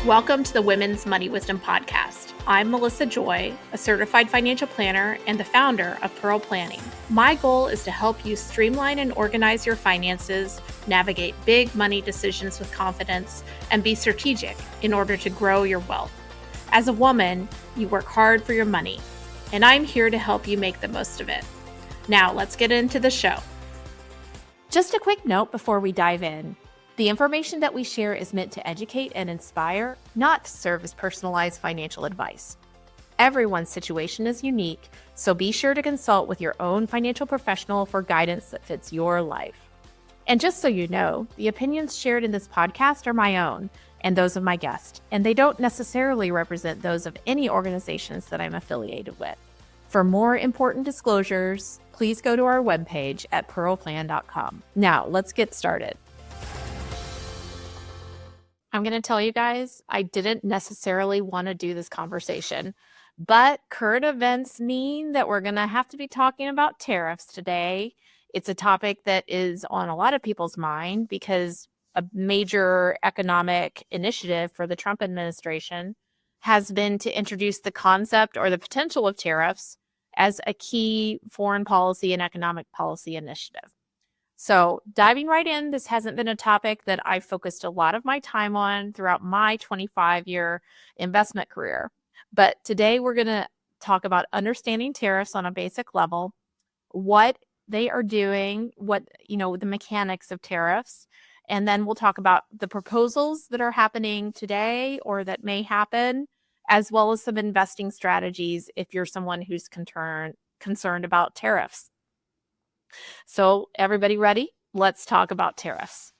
Welcome to the Women's Money Wisdom Podcast. I'm Melissa Joy, a certified financial planner and the founder of Pearl Planning. My goal is to help you streamline and organize your finances, navigate big money decisions with confidence, and be strategic in order to grow your wealth. As a woman, you work hard for your money, and I'm here to help you make the most of it. Now, let's get into the show. Just a quick note before we dive in. The information that we share is meant to educate and inspire, not to serve as personalized financial advice. Everyone's situation is unique, so be sure to consult with your own financial professional for guidance that fits your life. And just so you know, the opinions shared in this podcast are my own and those of my guest, and they don't necessarily represent those of any organizations that I'm affiliated with. For more important disclosures, please go to our webpage at pearlplan.com. Now, let's get started. I'm going to tell you guys, I didn't necessarily want to do this conversation, but current events mean that we're going to have to be talking about tariffs today. It's a topic that is on a lot of people's mind because a major economic initiative for the Trump administration has been to introduce the concept or the potential of tariffs as a key foreign policy and economic policy initiative. So diving right in, this hasn't been a topic that I've focused a lot of my time on throughout my 25-year investment career. But today we're going to talk about understanding tariffs on a basic level, what they are doing, the mechanics of tariffs, and then we'll talk about the proposals that are happening today or that may happen, as well as some investing strategies if you're someone who's concerned about tariffs. So everybody ready? Let's talk about tariffs.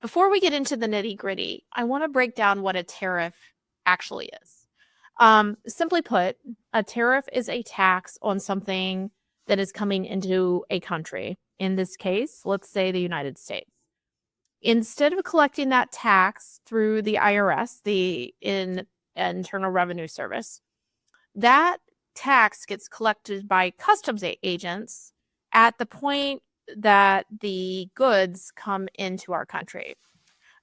Before we get into the nitty-gritty, I want to break down what a tariff actually is. Simply put, a tariff is a tax on something that is coming into a country. In this case, let's say the United States. Instead of collecting that tax through the IRS, the Internal Revenue Service, that tax gets collected by customs agents at the point that the goods come into our country.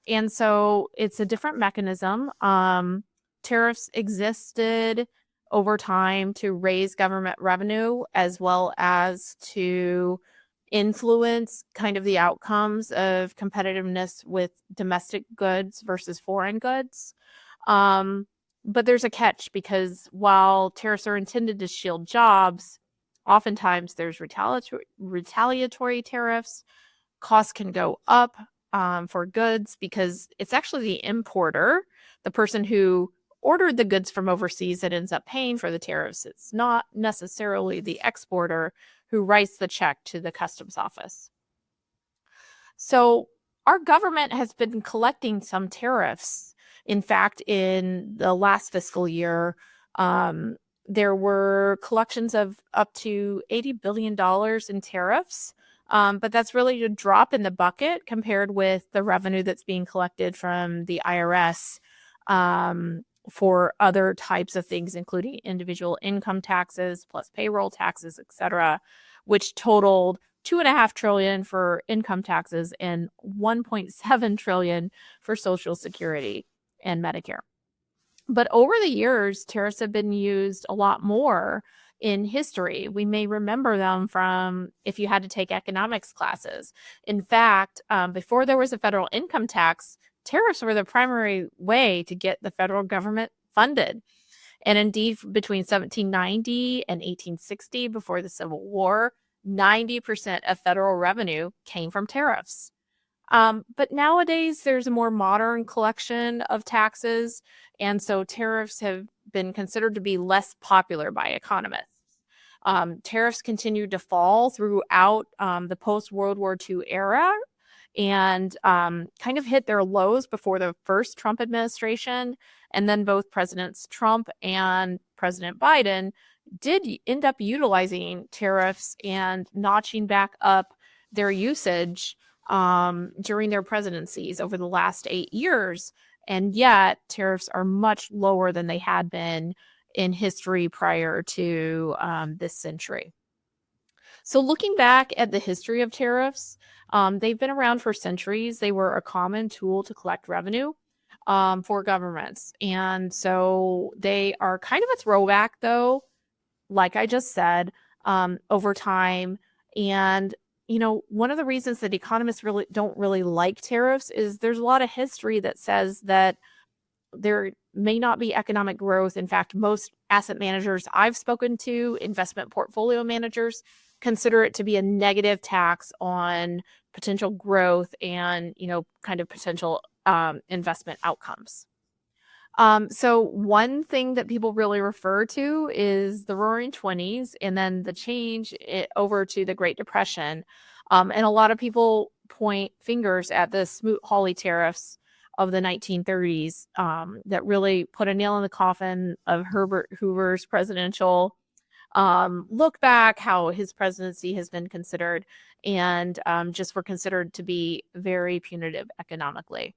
And so it's a different mechanism. Tariffs existed over time to raise government revenue as well as to influence kind of the outcomes of competitiveness with domestic goods versus foreign goods. But there's a catch because while tariffs are intended to shield jobs, oftentimes there's retaliatory tariffs. Costs can go up for goods because it's actually the importer, the person who ordered the goods from overseas, that ends up paying for the tariffs. It's not necessarily the exporter who writes the check to the customs office. So our government has been collecting some tariffs. In fact, in the last fiscal year, there were collections of up to $80 billion in tariffs, but that's really a drop in the bucket compared with the revenue that's being collected from the IRS for other types of things, including individual income taxes plus payroll taxes, etc., which totaled $2.5 trillion for income taxes and $1.7 trillion for Social Security and Medicare. But over the years, tariffs have been used a lot more in history. We may remember them from if you had to take economics classes. In fact, before there was a federal income tax, tariffs were the primary way to get the federal government funded. And indeed, between 1790 and 1860, before the Civil War, 90% of federal revenue came from tariffs. But nowadays, there's a more modern collection of taxes, and so tariffs have been considered to be less popular by economists. Tariffs continued to fall throughout the post-World War II era and kind of hit their lows before the first Trump administration, and then both Presidents Trump and President Biden did end up utilizing tariffs and notching back up their usage during their presidencies over the last 8 years. And yet tariffs are much lower than they had been in history prior to this century. So looking back at the history of tariffs, they've been around for centuries. They were a common tool to collect revenue. for governments. And so they are kind of a throwback, though, like I just said, over time. And, one of the reasons that economists really don't really like tariffs is there's a lot of history that says that there may not be economic growth. In fact, most asset managers I've spoken to, investment portfolio managers, consider it to be a negative tax on potential growth and, kind of potential investment outcomes. So one thing that people really refer to is the Roaring Twenties, and then the change over to the Great Depression. And a lot of people point fingers at the Smoot-Hawley tariffs of the 1930s that really put a nail in the coffin of Herbert Hoover's presidential look back, how his presidency has been considered, and just were considered to be very punitive economically.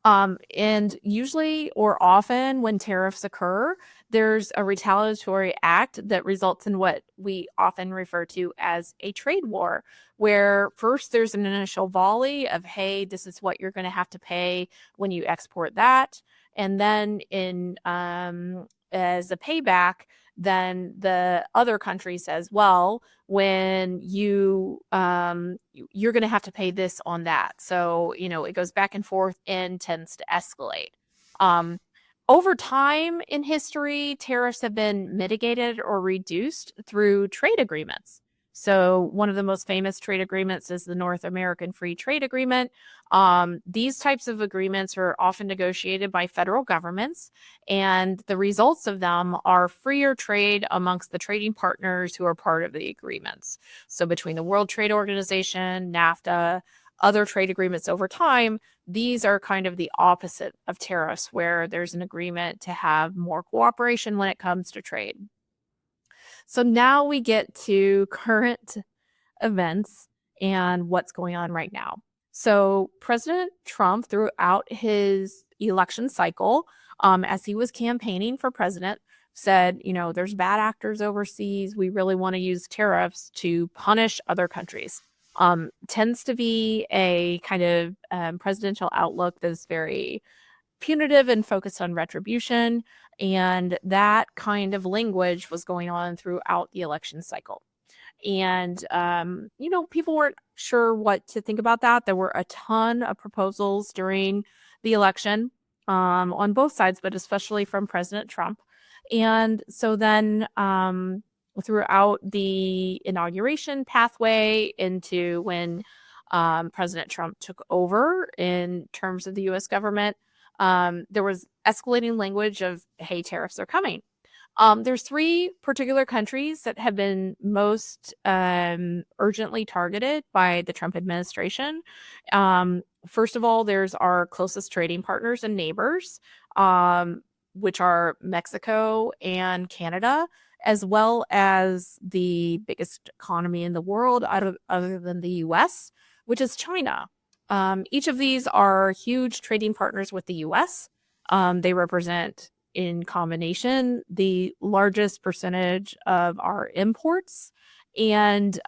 And usually or often when tariffs occur, there's a retaliatory act that results in what we often refer to as a trade war, where first there's an initial volley of, hey, this is what you're going to have to pay when you export that. And then as a payback, then the other country says, well, when you're going to have to pay this on that. So, it goes back and forth and tends to escalate. Over time in history, tariffs have been mitigated or reduced through trade agreements. So one of the most famous trade agreements is the North American Free Trade Agreement. These types of agreements are often negotiated by federal governments, and the results of them are freer trade amongst the trading partners who are part of the agreements. So between the World Trade Organization, NAFTA, other trade agreements over time, these are kind of the opposite of tariffs, where there's an agreement to have more cooperation when it comes to trade. So now we get to current events and what's going on right now. So President Trump, throughout his election cycle, as he was campaigning for president, said, there's bad actors overseas. We really want to use tariffs to punish other countries. Tends to be a kind of presidential outlook that is very punitive and focused on retribution. And that kind of language was going on throughout the election cycle. And, people weren't sure what to think about that. There were a ton of proposals during the election on both sides, but especially from President Trump. And so then throughout the inauguration pathway into when President Trump took over in terms of the U.S. government, there was escalating language of, hey, tariffs are coming. There's three particular countries that have been most urgently targeted by the Trump administration. First of all, there's our closest trading partners and neighbors, which are Mexico and Canada, as well as the biggest economy in the world other than the U.S., which is China. Each of these are huge trading partners with the U.S. They represent, in combination, the largest percentage of our imports. And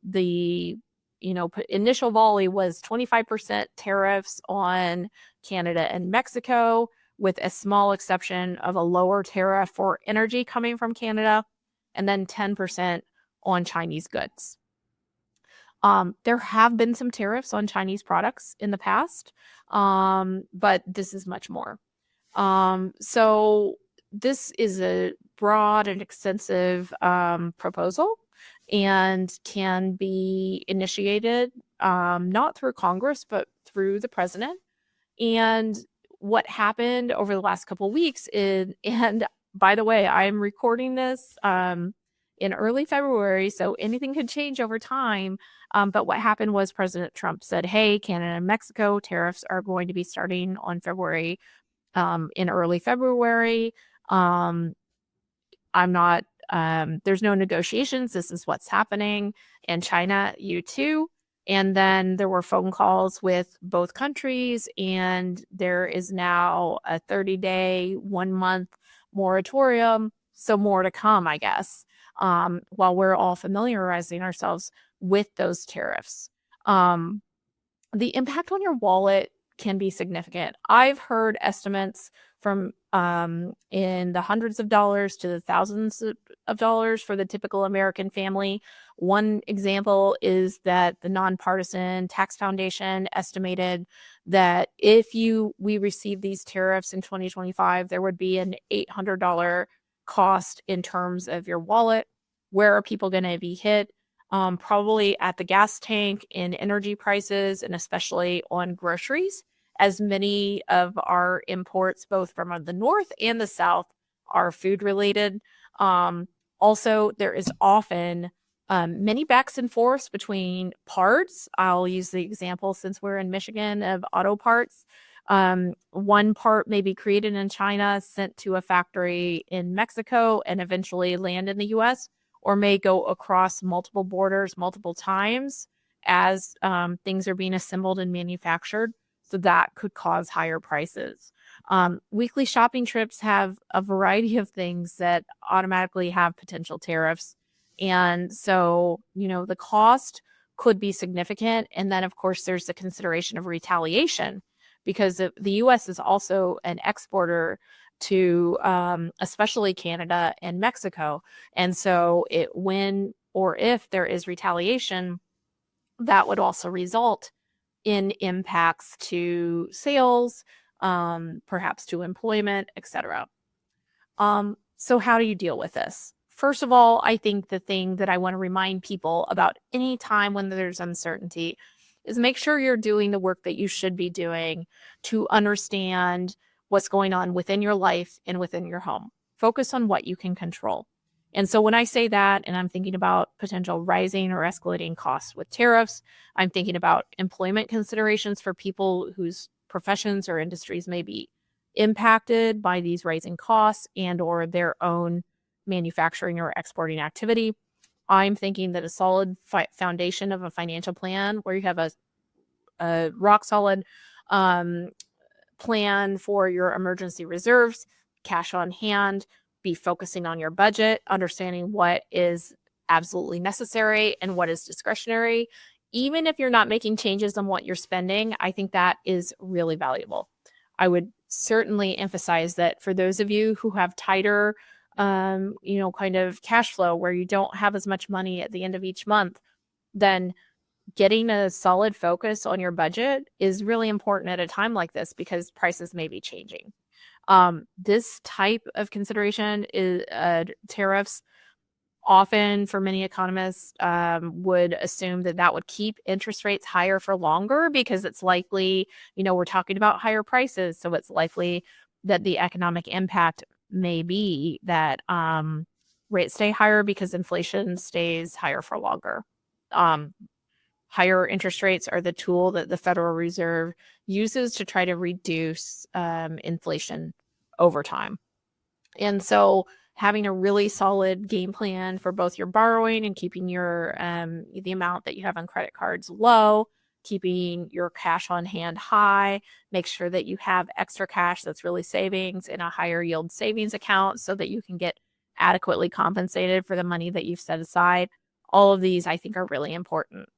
the initial volley was 25% tariffs on Canada and Mexico, with a small exception of a lower tariff for energy coming from Canada, and then 10% on Chinese goods. There have been some tariffs on Chinese products in the past, but this is much more. So this is a broad and extensive proposal, and can be initiated not through Congress, but through the president. And what happened over the last couple of weeks is, and by the way, I'm recording this in early February, so anything could change over time. But what happened was President Trump said, hey, Canada and Mexico tariffs are going to be starting on February. In early February. There's no negotiations. This is what's happening. And China, you too. And then there were phone calls with both countries, and there is now a 30-day, 1-month moratorium. So more to come, I guess, while we're all familiarizing ourselves with those tariffs. The impact on your wallet can be significant. I've heard estimates from in the hundreds of dollars to the thousands of dollars for the typical American family. One example is that the Nonpartisan Tax Foundation estimated that if we receive these tariffs in 2025, there would be an $800 cost in terms of your wallet. Where are people going to be hit? Probably at the gas tank, in energy prices, and especially on groceries, as many of our imports, both from the north and the south, are food related. Also, there is often many backs and forths between parts. I'll use the example, since we're in Michigan, of auto parts. One part may be created in China, sent to a factory in Mexico, and eventually land in the US, or may go across multiple borders multiple times as things are being assembled and manufactured. So that could cause higher prices. Weekly shopping trips have a variety of things that automatically have potential tariffs. And so, the cost could be significant. And then, of course, there's the consideration of retaliation, because the US is also an exporter to especially Canada and Mexico. And so when or if there is retaliation, that would also result in impacts to sales, perhaps to employment, etc. So how do you deal with this? First of all, I think the thing that I want to remind people about any time when there's uncertainty is make sure you're doing the work that you should be doing to understand what's going on within your life and within your home. Focus on what you can control. And so when I say that, and I'm thinking about potential rising or escalating costs with tariffs, I'm thinking about employment considerations for people whose professions or industries may be impacted by these rising costs and or their own manufacturing or exporting activity. I'm thinking that a solid foundation of a financial plan, where you have a rock solid plan for your emergency reserves, cash on hand, be focusing on your budget, understanding what is absolutely necessary and what is discretionary. Even if you're not making changes on what you're spending, I think that is really valuable. I would certainly emphasize that for those of you who have tighter, kind of cash flow, where you don't have as much money at the end of each month, then getting a solid focus on your budget is really important at a time like this, because prices may be changing. This type of consideration is tariffs. Often, for many economists, would assume that would keep interest rates higher for longer, because it's likely, we're talking about higher prices. So it's likely that the economic impact may be that rates stay higher because inflation stays higher for longer. Higher interest rates are the tool that the Federal Reserve uses to try to reduce inflation over time. And so having a really solid game plan for both your borrowing and keeping your the amount that you have on credit cards low, keeping your cash on hand high, make sure that you have extra cash that's really savings in a higher yield savings account so that you can get adequately compensated for the money that you've set aside. All of these, I think, are really important.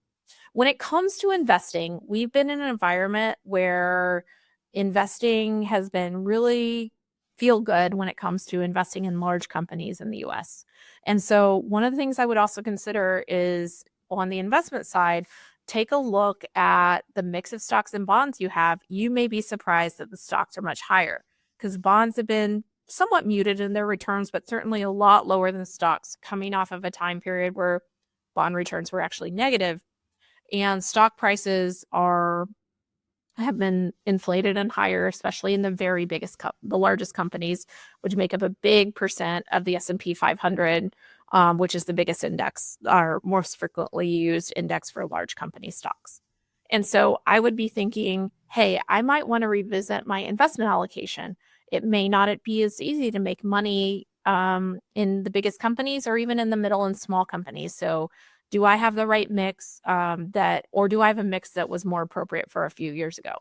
When it comes to investing, we've been in an environment where investing has been really feel good when it comes to investing in large companies in the US. And so one of the things I would also consider is, on the investment side, take a look at the mix of stocks and bonds you have. You may be surprised that the stocks are much higher, because bonds have been somewhat muted in their returns, but certainly a lot lower than stocks, coming off of a time period where bond returns were actually negative. And stock prices have been inflated and higher, especially in the very the largest companies, which make up a big percent of the S&P 500, which is the biggest index, our most frequently used index for large company stocks. And so I would be thinking, hey, I might want to revisit my investment allocation. It may not be as easy to make money in the biggest companies, or even in the middle and small companies. So do I have the right mix or do I have a mix that was more appropriate for a few years ago?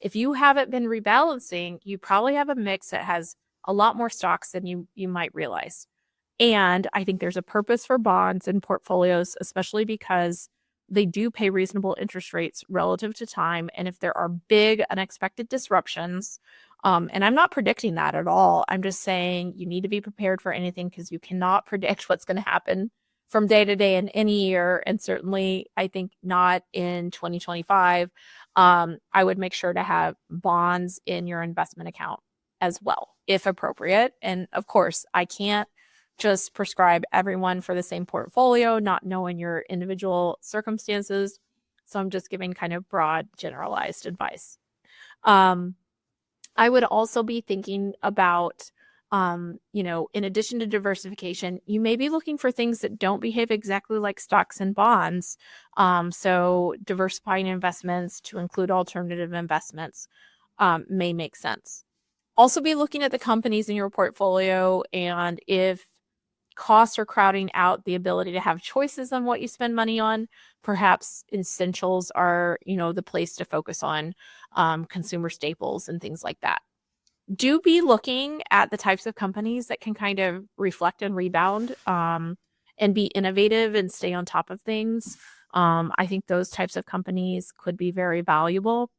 If you haven't been rebalancing, you probably have a mix that has a lot more stocks than you might realize. And I think there's a purpose for bonds and portfolios, especially because they do pay reasonable interest rates relative to time. And if there are big unexpected disruptions, and I'm not predicting that at all, I'm just saying you need to be prepared for anything because you cannot predict what's going to happen from day to day in any year. And certainly, I think not in 2025. I would make sure to have bonds in your investment account as well, if appropriate. And of course, I can't just prescribe everyone for the same portfolio, not knowing your individual circumstances. So I'm just giving kind of broad, generalized advice. I would also be thinking about, in addition to diversification, you may be looking for things that don't behave exactly like stocks and bonds. So diversifying investments to include alternative investments may make sense. Also be looking at the companies in your portfolio, and if costs are crowding out the ability to have choices on what you spend money on, perhaps essentials are, the place to focus on, consumer staples and things like that. Do be looking at the types of companies that can kind of reflect and rebound, and be innovative and stay on top of things. I think those types of companies could be very valuable.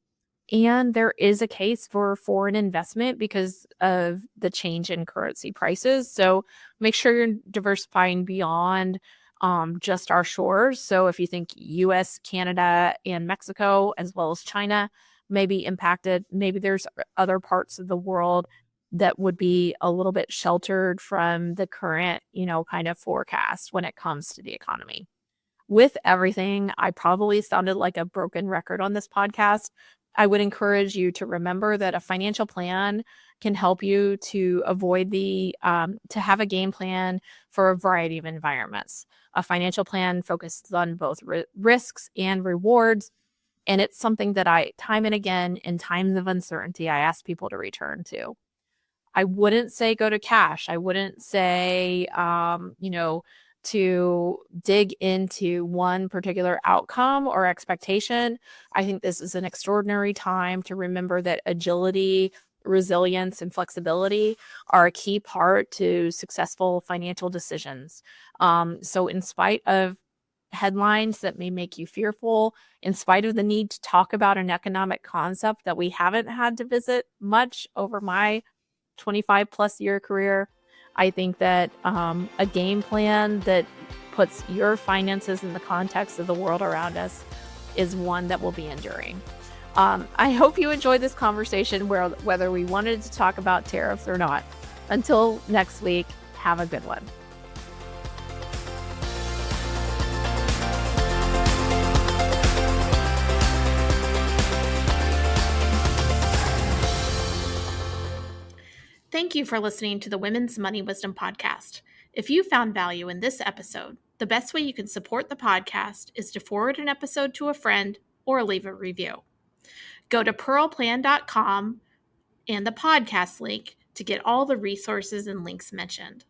And there is a case for foreign investment because of the change in currency prices. So make sure you're diversifying beyond just our shores. So if you think US, Canada, and Mexico, as well as China, may be impacted, maybe there's other parts of the world that would be a little bit sheltered from the current, kind of forecast when it comes to the economy. With everything, I probably sounded like a broken record on this podcast. I would encourage you to remember that a financial plan can help you to avoid to have a game plan for a variety of environments. A financial plan focuses on both risks and rewards. And it's something that time and again, in times of uncertainty, I ask people to return to. I wouldn't say go to cash. I wouldn't say, to dig into one particular outcome or expectation. I think this is an extraordinary time to remember that agility, resilience, and flexibility are a key part to successful financial decisions. So in spite of headlines that may make you fearful, in spite of the need to talk about an economic concept that we haven't had to visit much over my 25 plus year career, I think that a game plan that puts your finances in the context of the world around us is one that will be enduring. I hope you enjoyed this conversation, whether we wanted to talk about tariffs or not. Until next week, have a good one. Thank you for listening to the Women's Money Wisdom Podcast. If you found value in this episode, the best way you can support the podcast is to forward an episode to a friend or leave a review. Go to pearlplan.com and the podcast link to get all the resources and links mentioned.